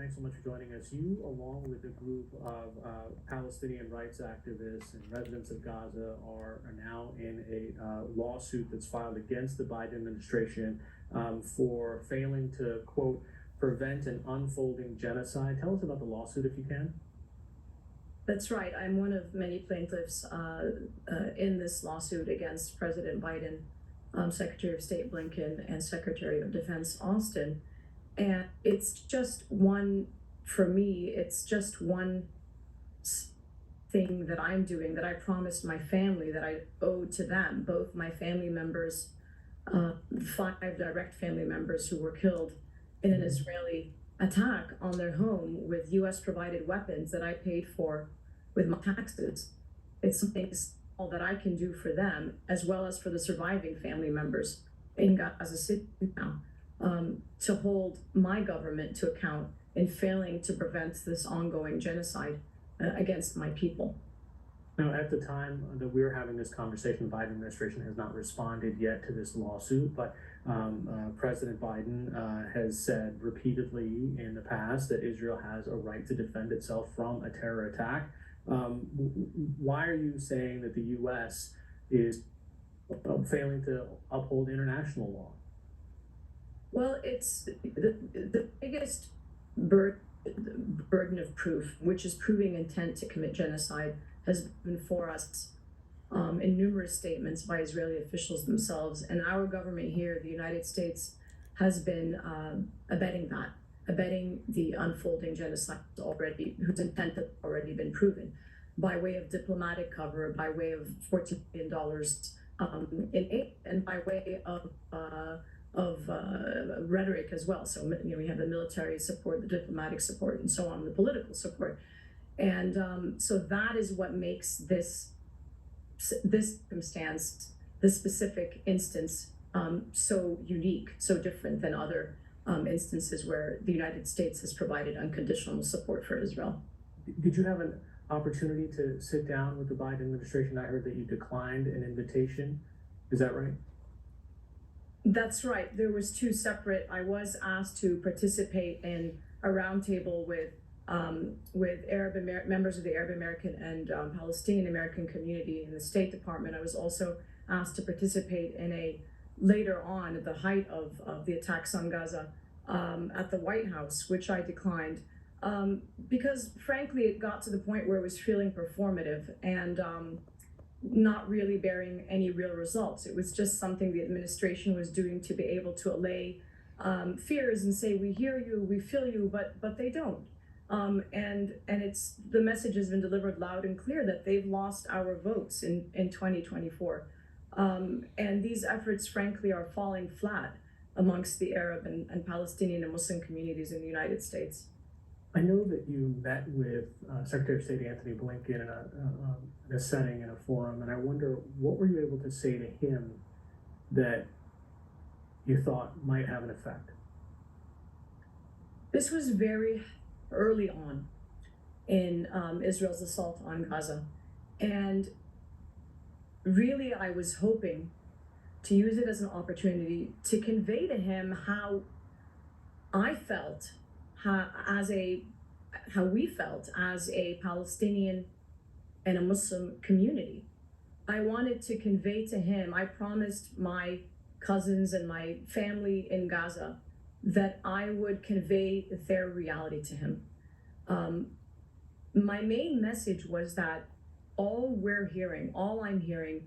thanks so much for joining us. You, along with a group of Palestinian rights activists and residents of Gaza, are now in a lawsuit that's filed against the Biden administration for failing to, quote, prevent an unfolding genocide. Tell us about the lawsuit if you can. That's right. I'm one of many plaintiffs in this lawsuit against President Biden, Secretary of State Blinken, and Secretary of Defense Austin. And it's just one, for me, it's just one thing that I'm doing that I promised my family that I owed to them, both my family members, 5 direct family members who were killed in an Israeli attack on their home with US provided weapons that I paid for with my taxes. It's something small that I can do for them, as well as for the surviving family members in Gaza City now, to hold my government to account in failing to prevent this ongoing genocide against my people. Now, at the time that we're having this conversation, the Biden administration has not responded yet to this lawsuit, but President Biden has said repeatedly in the past that Israel has a right to defend itself from a terror attack. Why are you saying that the U.S. is failing to uphold international law? Well, it's the biggest burden of proof, which is proving intent to commit genocide, has been for us in numerous statements by Israeli officials themselves. And our government here, the United States, has been abetting the unfolding genocide already, whose intent has already been proven by way of diplomatic cover, by way of $14 billion in aid, and by way of rhetoric as well. So, we have the military support, the diplomatic support, and so on, the political support. And so that is what makes this circumstance, this specific instance, so unique, so different than other instances where the United States has provided unconditional support for Israel. Did you have an opportunity to sit down with the Biden administration? I heard that you declined an invitation. Is that right? That's right. There was 2 separate. I was asked to participate in a roundtable with members of the Arab American and Palestinian-American community in the State Department. I was also asked to participate in later on at the height of the attacks on Gaza at the White House, which I declined because frankly it got to the point where it was feeling performative and not really bearing any real results. It was just something the administration was doing to be able to allay fears and say, we hear you, we feel you, but they don't. And it's the message has been delivered loud and clear that they've lost our votes in 2024. And these efforts, frankly, are falling flat amongst the Arab and Palestinian and Muslim communities in the United States. I know that you met with Secretary of State Anthony Blinken in a setting, in a forum, and I wonder, what were you able to say to him that you thought might have an effect? This was very early on in Israel's assault on Gaza. And really, I was hoping to use it as an opportunity to convey to him how I felt, how we felt as a Palestinian and a Muslim community. I wanted to convey to him, I promised my cousins and my family in Gaza that I would convey their reality to him. My main message was that all I'm hearing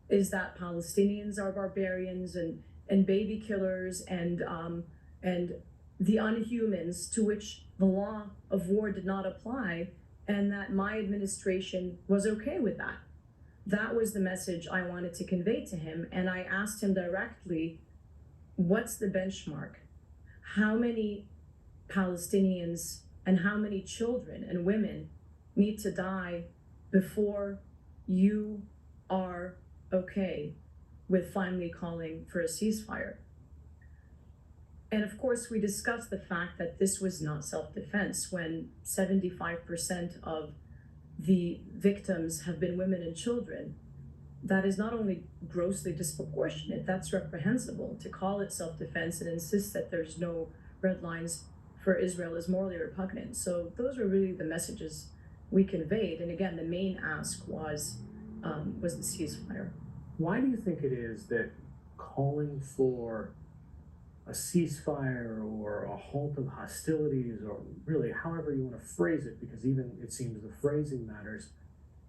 is that Palestinians are barbarians and baby killers and the unhumans to which the law of war did not apply, and that my administration was okay with that. That was the message I wanted to convey to him, and I asked him directly, what's the benchmark? How many Palestinians and how many children and women need to die before you are okay with finally calling for a ceasefire? And of course, we discussed the fact that this was not self-defense when 75% of the victims have been women and children. That is not only grossly disproportionate, that's reprehensible. To call it self-defense and insist that there's no red lines for Israel is morally repugnant. So those were really the messages we conveyed. And again, the main ask was the ceasefire. Why do you think it is that calling for a ceasefire or a halt of hostilities, or really however you want to phrase it, because even it seems the phrasing matters,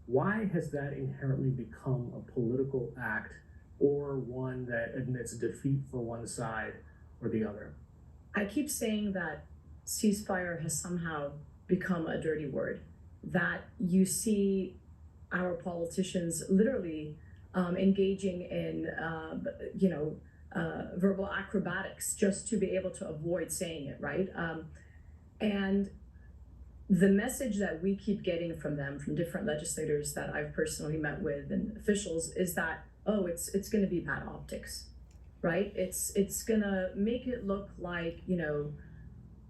why has that inherently become a political act, or one that admits defeat for one side or the other? I keep saying that ceasefire has somehow become a dirty word, that you see our politicians literally engaging in, verbal acrobatics just to be able to avoid saying it, right? And the message that we keep getting from them, from different legislators that I've personally met with and officials, is that, oh, it's going to be bad optics, right? It's going to make it look like,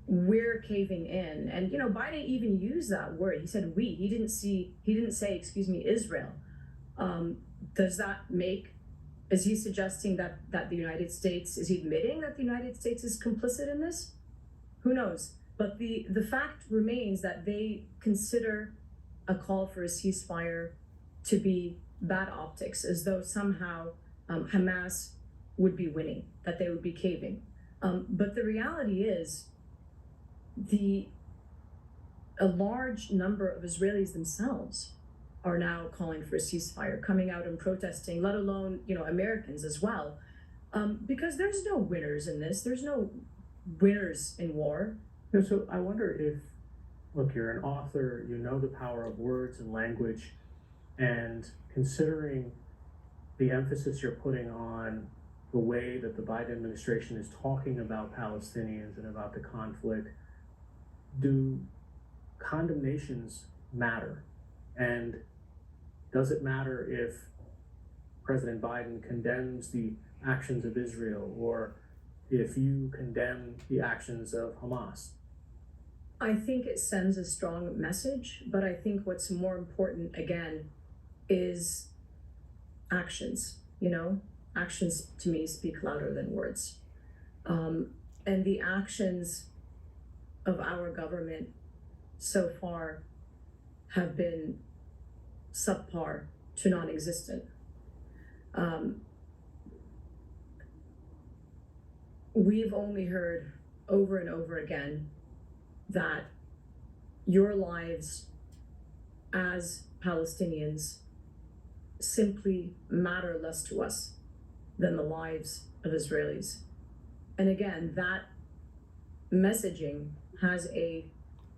we're caving in. And, Biden even used that word. He said we. He didn't say, Israel. Does that is he suggesting that the United States, is he admitting that the United States is complicit in this? Who knows? But the fact remains that they consider a call for a ceasefire to be bad optics, as though somehow Hamas would be winning, that they would be caving. But the reality is, a large number of Israelis themselves are now calling for a ceasefire, coming out and protesting, let alone, Americans as well. Because there's no winners in this. There's no winners in war. So I wonder if, look, you're an author, you know the power of words and language, and considering the emphasis you're putting on the way that the Biden administration is talking about Palestinians and about the conflict, do condemnations matter? And does it matter if President Biden condemns the actions of Israel, or if you condemn the actions of Hamas? I think it sends a strong message, but I think what's more important, again, is actions. Actions to me speak louder than words. And the actions of our government so far have been subpar to non-existent. We've only heard over and over again that your lives as Palestinians simply matter less to us than the lives of Israelis. And again, that messaging has a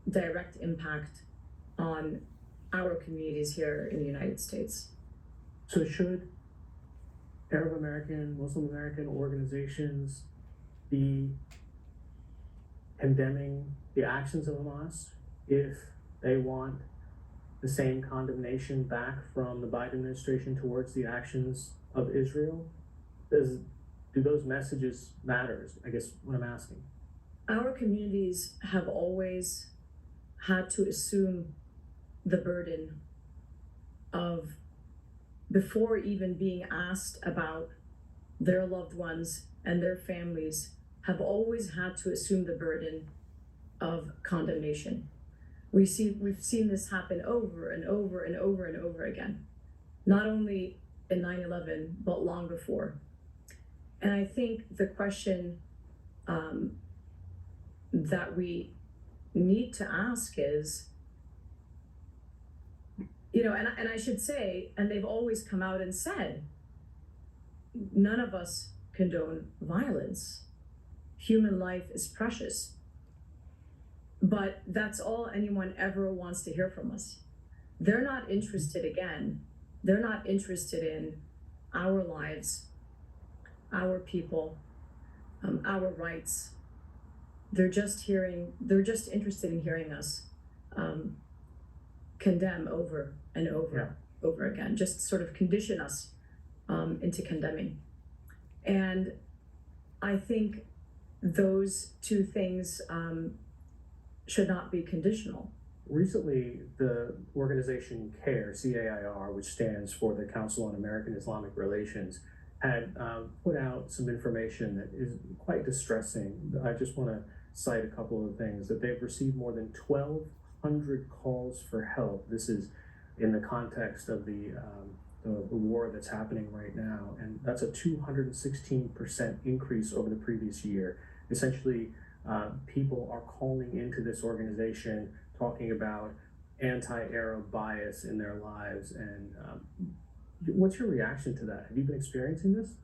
direct impact on our communities here in the United States. So should Arab American, Muslim American organizations be condemning the actions of Hamas if they want the same condemnation back from the Biden administration towards the actions of Israel? Do those messages matter, I guess what I'm asking? Our communities have always had to assume the burden of, before even being asked about their loved ones and their families, have always had to assume the burden of condemnation. We've seen this happen over and over and over and over again, not only in 9/11, but long before. And I think the question that we need to ask is, and I should say, and they've always come out and said, none of us condone violence. Human life is precious. But that's all anyone ever wants to hear from us. They're not interested in our lives, our people, our rights. They're just interested in hearing us condemn over and over again, just sort of condition us into condemning. And I think those two things should not be conditional. Recently, the organization CAIR, C-A-I-R, which stands for the Council on American Islamic Relations, had put out some information that is quite distressing. I just want to cite a couple of things, that they've received more than 1,200 calls for help. This is in the context of the war that's happening right now, and that's a 216% increase over the previous year. Essentially, people are calling into this organization talking about anti-Arab bias in their lives. And what's your reaction to that? Have you been experiencing this?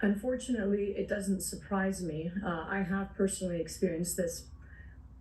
Unfortunately, it doesn't surprise me. I have personally experienced this.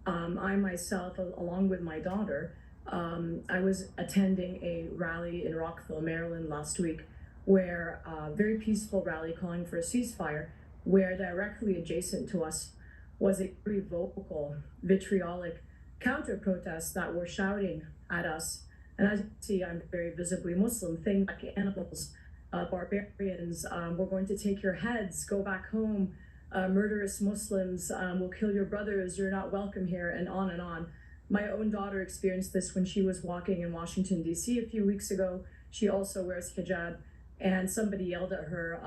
I myself, along with my daughter, I was attending a rally in Rockville, Maryland last week, where a very peaceful rally calling for a ceasefire, where directly adjacent to us was a very vocal, vitriolic counter-protest that were shouting at us. And as you see, I'm very visibly Muslim. Things like animals, barbarians, we're going to take your heads, go back home, murderous Muslims, we'll kill your brothers, you're not welcome here, and on and on. My own daughter experienced this when she was walking in Washington, D.C. a few weeks ago. She also wears hijab, and somebody yelled at her,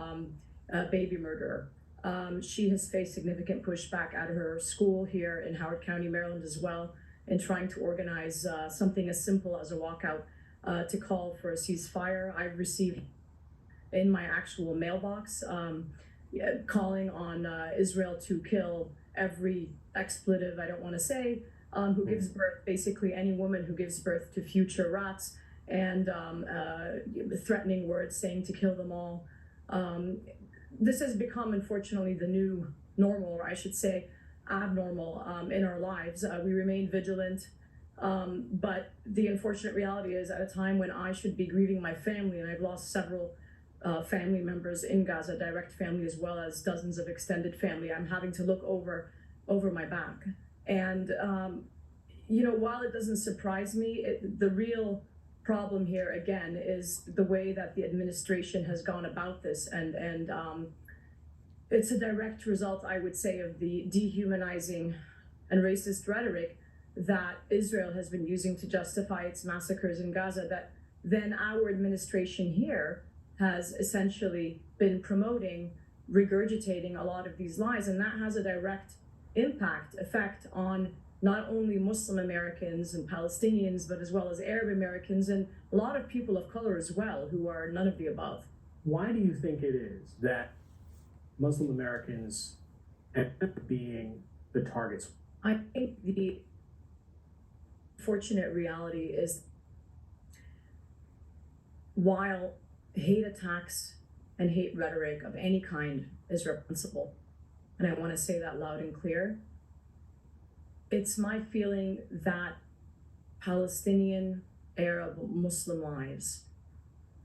baby murderer. She has faced significant pushback at her school here in Howard County, Maryland as well, in trying to organize something as simple as a walkout to call for a ceasefire. I've received in my actual mailbox calling on Israel to kill every expletive I don't want to say, who gives birth, basically any woman who gives birth to future rats, and threatening words saying to kill them all. This has become, unfortunately, the new normal, or I should say abnormal, in our lives. We remain vigilant, but the unfortunate reality is, at a time when I should be grieving my family, and I've lost several family members in Gaza, direct family as well as dozens of extended family, I'm having to look over my back. And while it doesn't surprise me, the real problem here again is the way that the administration has gone about this, and it's a direct result, I would say, of the dehumanizing and racist rhetoric that Israel has been using to justify its massacres in Gaza, that then our administration here has essentially been promoting, regurgitating a lot of these lies, and that has a direct effect on not only Muslim Americans and Palestinians, but as well as Arab Americans and a lot of people of color as well, who are none of the above. Why do you think it is that Muslim Americans end up being the targets? I think the fortunate reality is, while hate attacks and hate rhetoric of any kind is reprehensible, and I want to say that loud and clear, it's my feeling that Palestinian, Arab, Muslim lives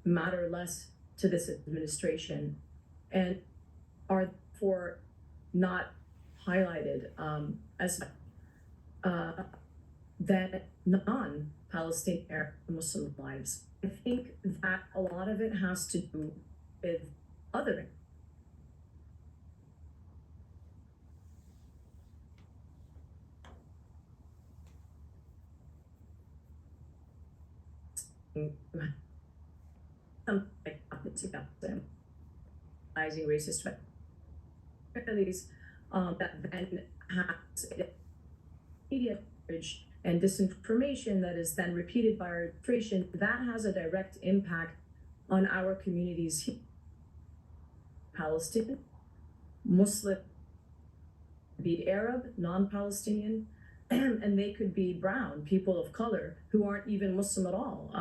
matter less to this administration and are therefore not highlighted as than non-Palestinian, Arab, Muslim lives. I think that a lot of it has to do with othering. Racist rhetoric that then has media coverage and disinformation that is then repeated by our administration, that has a direct impact on our communities here. Palestinian, Muslim, be Arab, non-Palestinian, and they could be brown, people of color who aren't even Muslim at all.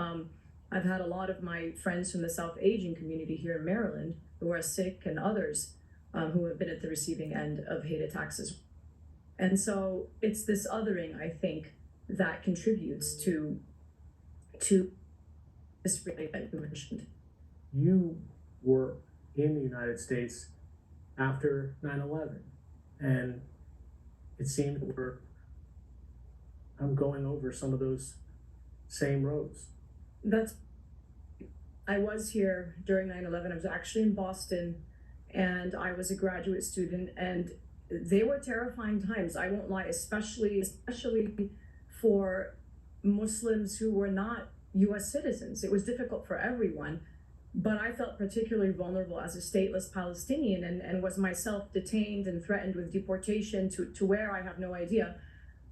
I've had a lot of my friends from the South Asian community here in Maryland who are Sikh and others who have been at the receiving end of hate attacks as well. And so it's this othering, I think, that contributes to this really that you mentioned. You were in the United States after 9/11, and it seemed that I'm going over some of those same roads. I was here during 9/11. I was actually in Boston, and I was a graduate student, and they were terrifying times. I won't lie, especially for Muslims who were not U.S. citizens. It was difficult for everyone, but I felt particularly vulnerable as a stateless Palestinian, and was myself detained and threatened with deportation to where I have no idea,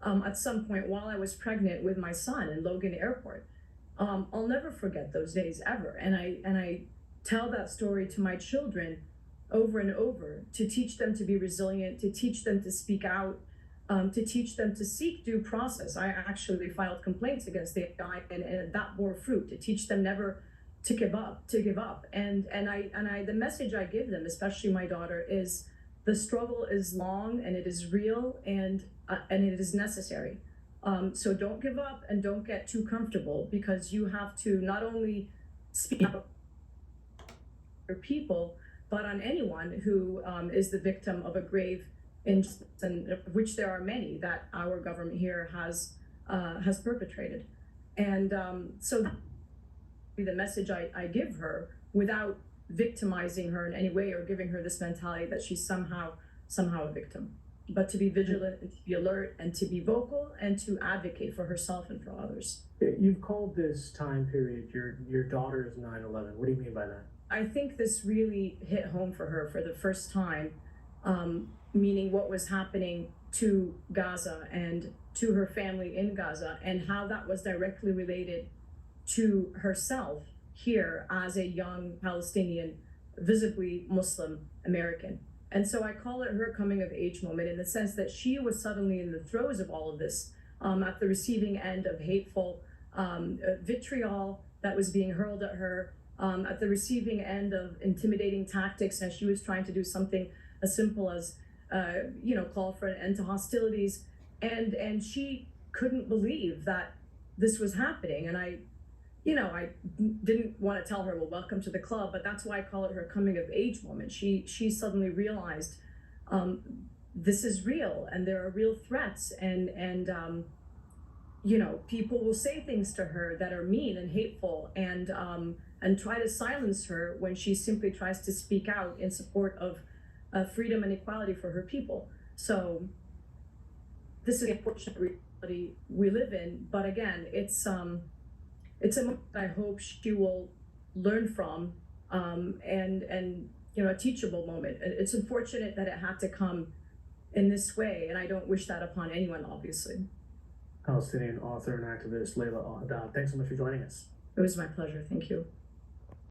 at some point while I was pregnant with my son in Logan Airport. I'll never forget those days ever. And I tell that story to my children over and over, to teach them to be resilient, to teach them to speak out, to teach them to seek due process. I actually filed complaints against the FBI, and that bore fruit, to teach them never to give up. And the message I give them, especially my daughter, is the struggle is long and it is real, and it is necessary. So don't give up and don't get too comfortable, because you have to not only speak up for people, but on anyone who is the victim of a grave injustice, and of which there are many that our government here has perpetrated. And so the message I give her, without victimizing her in any way or giving her this mentality that she's somehow a victim, but to be vigilant and to be alert and to be vocal and to advocate for herself and for others. You've called this time period your daughter's 9/11. What do you mean by that? I think this really hit home for her for the first time, meaning what was happening to Gaza and to her family in Gaza, and how that was directly related to herself here as a young Palestinian, visibly Muslim American. And so I call it her coming of age moment, in the sense that she was suddenly in the throes of all of this, at the receiving end of hateful vitriol that was being hurled at her, at the receiving end of intimidating tactics, as she was trying to do something as simple as call for an end to hostilities, and she couldn't believe that this was happening. And I didn't want to tell her, well, welcome to the club, but that's why I call it her coming of age moment. She suddenly realized this is real, and there are real threats, and people will say things to her that are mean and hateful, and try to silence her when she simply tries to speak out in support of freedom and equality for her people. So this is the unfortunate reality we live in, but again, it's a moment I hope she will learn from, and a teachable moment. It's unfortunate that it had to come in this way, and I don't wish that upon anyone, obviously. Palestinian author and activist Laila El-Haddad, thanks so much for joining us. It was my pleasure. Thank you.